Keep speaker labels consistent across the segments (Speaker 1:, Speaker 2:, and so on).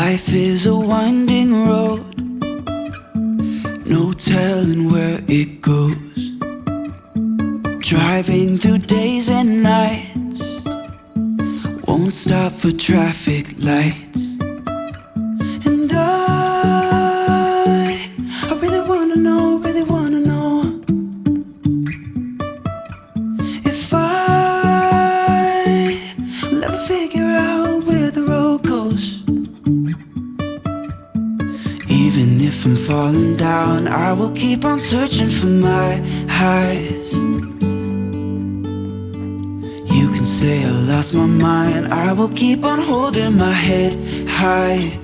Speaker 1: Life is a winding road, no telling where it goes. Driving through days and nights, won't stop for traffic lights. And I really wanna know, if I'll ever figure out where the road goes. Even if I'm falling down, I will keep on searching for my highs. You can say I lost my mind, I will keep on holding my head high.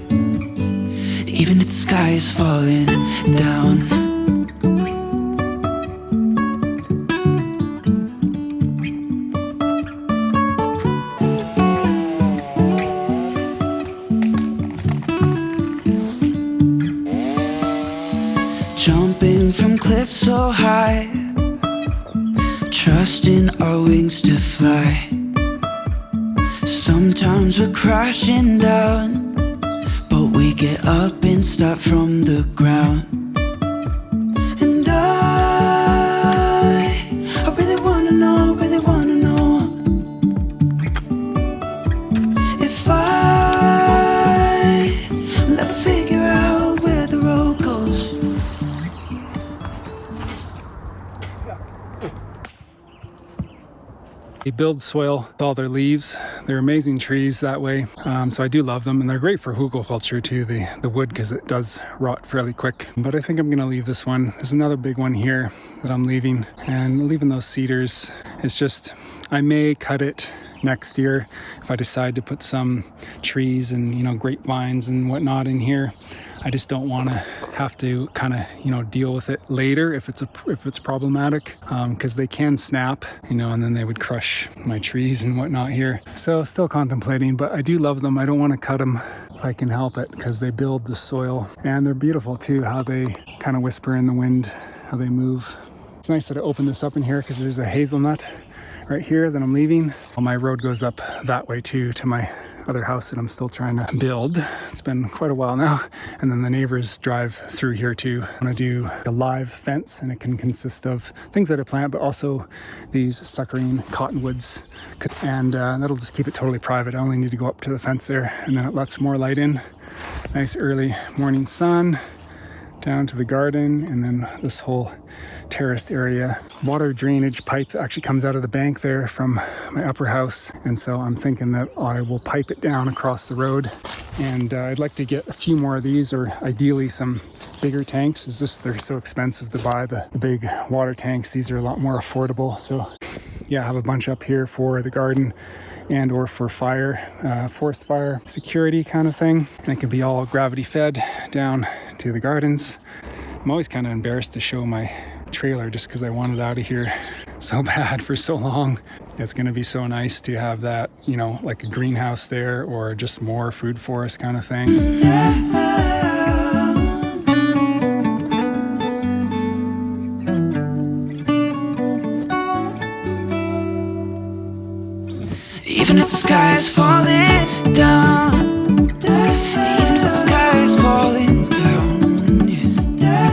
Speaker 1: Even if the sky is falling down. Jumping from cliffs so high, trusting our wings to fly. Sometimes we're crashing down, but we get up and start from the ground. And I really wanna know, if I'll ever figure out where the road goes.
Speaker 2: They build soil with all their leaves. They're amazing trees that way. So I do love them, and they're great for Hügelkultur too, the wood, because it does rot fairly quick. But I think I'm gonna leave this one. There's another big one here that I'm leaving, and leaving those cedars. It's just, I may cut it next year if I decide to put some trees and, you know, grapevines and whatnot in here. I just don't want to have to kind of, you know, deal with it later if it's problematic, because they can snap, you know, and then they would crush my trees and whatnot here. So still contemplating, but I do love them. I don't want to cut them if I can help it, because they build the soil, and they're beautiful too, how they kind of whisper in the wind, how they move. It's nice that I opened this up in here because there's a hazelnut right here that I'm leaving. Well, my road goes up that way too, to my other house that I'm still trying to build. It's been quite a while now. And then the neighbors drive through here too. I'm gonna do a live fence, and it can consist of things that I plant, but also these suckering cottonwoods. And that'll just keep it totally private. I only need to go up to the fence there, and then it lets more light in. Nice early morning sun down to the garden, and then this whole terraced area. Water drainage pipe that actually comes out of the bank there from my upper house, and so I'm thinking that I will pipe it down across the road. And I'd like to get a few more of these, or ideally some bigger tanks. It's just they're so expensive to buy the big water tanks. These are a lot more affordable. So yeah, I have a bunch up here for the garden and or for fire, forest fire security kind of thing. And it can be all gravity fed down to the gardens. I'm always kind of embarrassed to show my trailer just because I wanted out of here so bad for so long. It's going to be so nice to have that, you know, like a greenhouse there, or just more food forest kind of thing.
Speaker 1: Even if the sky is falling down, even if the sky is falling down, yeah.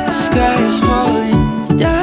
Speaker 1: The sky is falling down.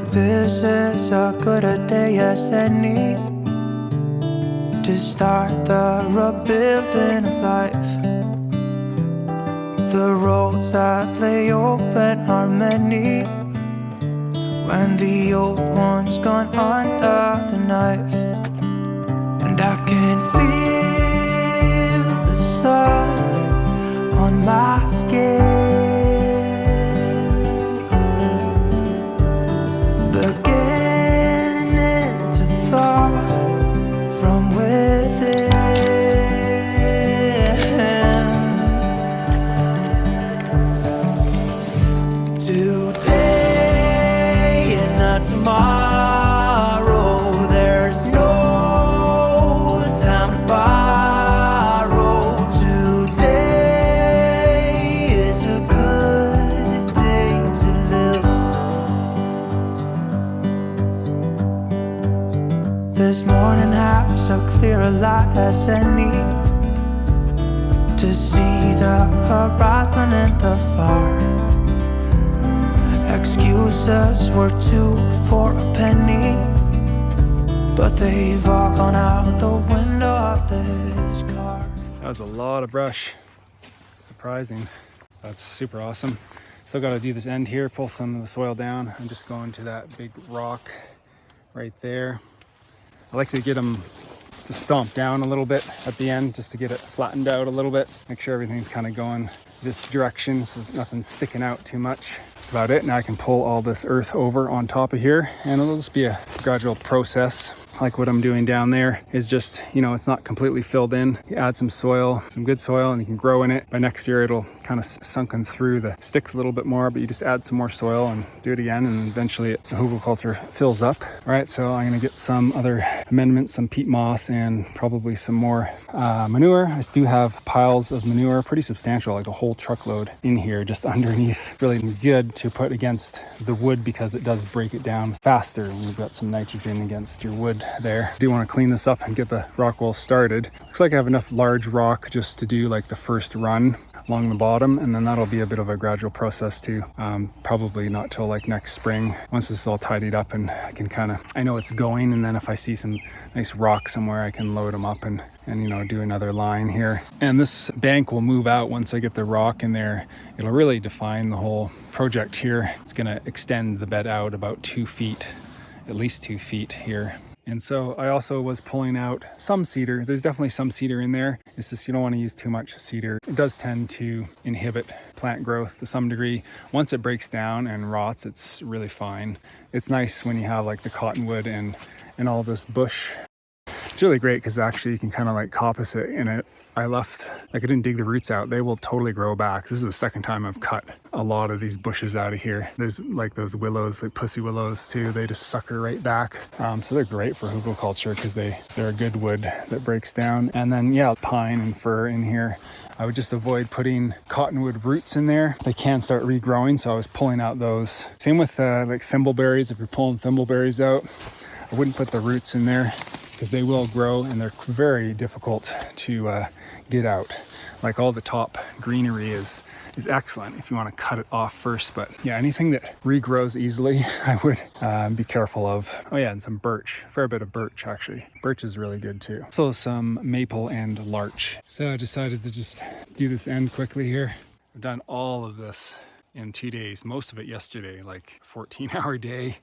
Speaker 3: This is as good a day as any to start the rebuilding of life. The roads that lay open are many when the old one's gone under the knife. And I can feel the sun on my skin, beginning to thaw from within. to see the horizon in the far. Excuses were 2 for a penny, but they've all gone out the window of this car.
Speaker 2: That was a lot of brush. Surprising. That's super awesome. Still got to do this end here, pull some of the soil down. I'm just going to that big rock right there. I like to get them to stomp down a little bit at the end just to get it flattened out a little bit. Make sure everything's kind of going this direction so nothing's sticking out too much. That's about it. Now I can pull all this earth over on top of here and it'll just be a gradual process. Like what I'm doing down there is just, you know, it's not completely filled in. You add some soil, some good soil, and you can grow in it. By next year, it'll kind of sunken through the sticks a little bit more, but you just add some more soil and do it again, and eventually the Hügelkultur fills up. All right, so I'm gonna get some other amendments, some peat moss, and probably some more manure. I do have piles of manure, pretty substantial, like a whole truckload in here, just underneath. Really good to put against the wood because it does break it down faster when you've got some nitrogen against your wood there. I do want to clean this up and get the rock wall started. Looks like I have enough large rock just to do like the first run along the bottom, and then that'll be a bit of a gradual process too. Probably not till like next spring, once this is all tidied up and I can kind of, I know it's going, and then if I see some nice rock somewhere, I can load them up and you know, do another line here. And this bank will move out once I get the rock in there. It'll really define the whole project here. It's gonna extend the bed out about 2 feet, at least 2 feet here. And so I also was pulling out some cedar. There's definitely some cedar in there. It's just you don't want to use too much cedar. It does tend to inhibit plant growth to some degree. Once it breaks down and rots, it's really fine. It's nice when you have like the cottonwood and all this bush. It's really great because actually you can kind of like coppice it in it. I didn't dig the roots out. They will totally grow back. This is the second time I've cut a lot of these bushes out of here. There's like those willows, like pussy willows too. They just sucker right back. So they're great for Hügelkultur because they're a good wood that breaks down. And then yeah, pine and fir in here. I would just avoid putting cottonwood roots in there. They can start regrowing, so I was pulling out those. Same with like thimbleberries. If you're pulling thimbleberries out, I wouldn't put the roots in there, because they will grow and they're very difficult to get out. Like all the top greenery is excellent if you want to cut it off first, but yeah, anything that regrows easily, I would be careful of. Oh yeah, and some birch, a fair bit of birch actually. Birch is really good too. So some maple and larch. So I decided to just do this end quickly here. I've done all of this in 2 days, most of it yesterday, like 14-hour day.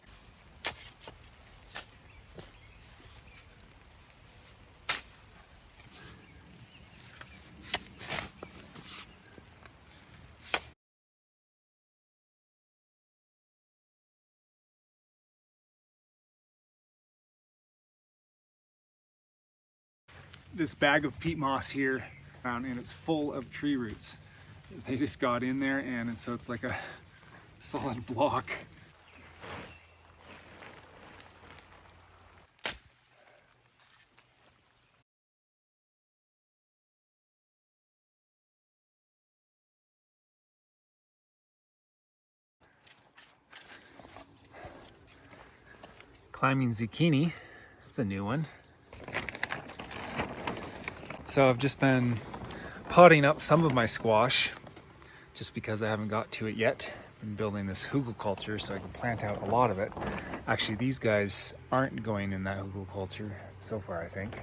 Speaker 2: This bag of peat moss here, and it's full of tree roots. They just got in there, and so it's like a solid block. Climbing zucchini, that's a new one. So I've just been potting up some of my squash just because I haven't got to it yet. I've been building this Hügelkultur so I can plant out a lot of it. Actually, these guys aren't going in that Hügelkultur so far, I think.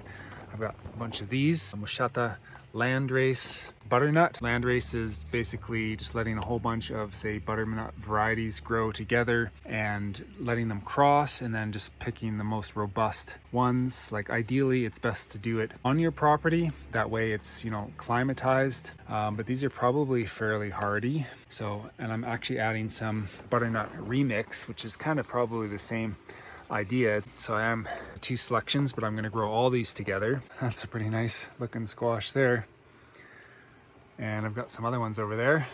Speaker 2: I've got a bunch of these. Mushata landrace butternut. Landrace is basically just letting a whole bunch of, say, butternut varieties grow together and letting them cross, and then just picking the most robust ones. Like ideally, it's best to do it on your property. That way it's, you know, climatized. But these are probably fairly hardy. So, and I'm actually adding some butternut remix, which is kind of probably the same idea. So I am 2 selections, but I'm going to grow all these together. That's a pretty nice looking squash there. And I've got some other ones over there.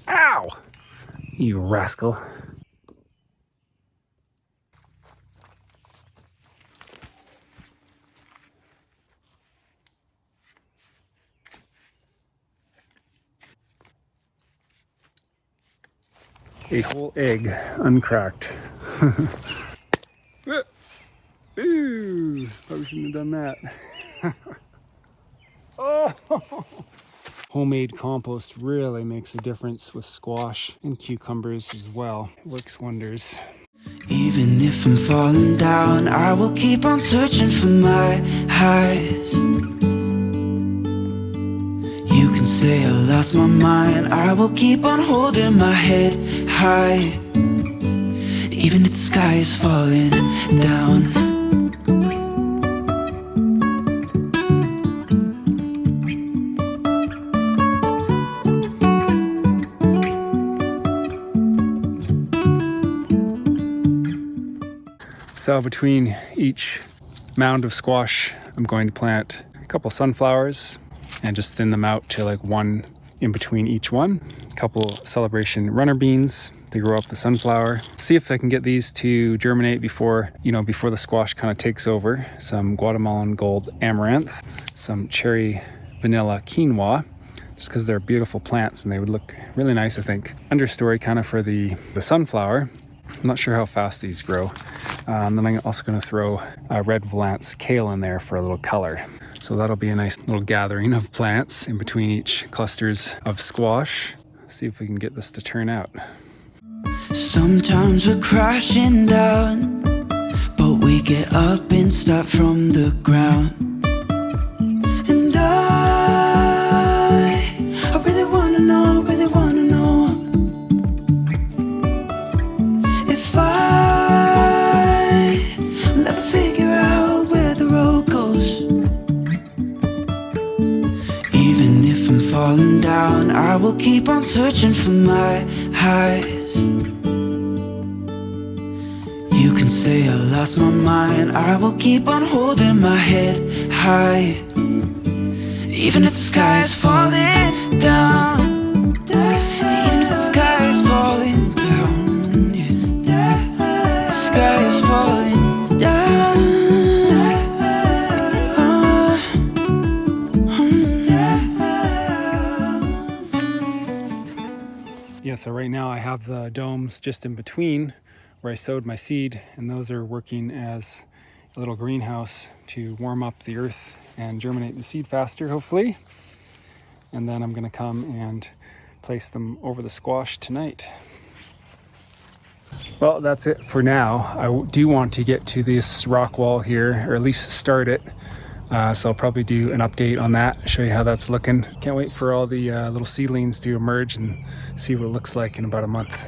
Speaker 2: Ow! You rascal. a whole egg uncracked. Ooh, probably shouldn't have done that. Oh! Homemade compost really makes a difference with squash and cucumbers as well. It works wonders.
Speaker 1: Even if I'm falling down, I will keep on searching for my highs. You can say I lost my mind, I will keep on holding my head high. Even if the sky is falling down.
Speaker 2: So between each mound of squash, I'm going to plant a couple sunflowers and just thin them out to like one in between each one. A couple celebration runner beans to grow up the sunflower. See if I can get these to germinate before the squash kind of takes over. Some Guatemalan gold amaranth, some cherry vanilla quinoa, just because they're beautiful plants and they would look really nice, I think. Understory kind of for the sunflower. I'm not sure how fast these grow. Then I'm also going to throw red Valance kale in there for a little color. So that'll be a nice little gathering of plants in between each clusters of squash. See if we can get this to turn out.
Speaker 1: Sometimes we're crashing down, but we get up and start from the ground. And I really wanna know, if I'll ever figure out where the road goes. Even if I'm falling down, I will keep on searching for my highs. You can say I lost my mind, I will keep on holding my head high. Even if the sky is falling down, even if the sky is falling down, yeah. The sky is falling down.
Speaker 2: Yeah, so right now I have the domes just in between where I sowed my seed, and those are working as a little greenhouse to warm up the earth and germinate the seed faster, hopefully. And then I'm gonna come and place them over the squash tonight. Well, that's it for now. I do want to get to this rock wall here, or at least start it. So I'll probably do an update on that, show you how that's looking. Can't wait for all the little seedlings to emerge and see what it looks like in about a month.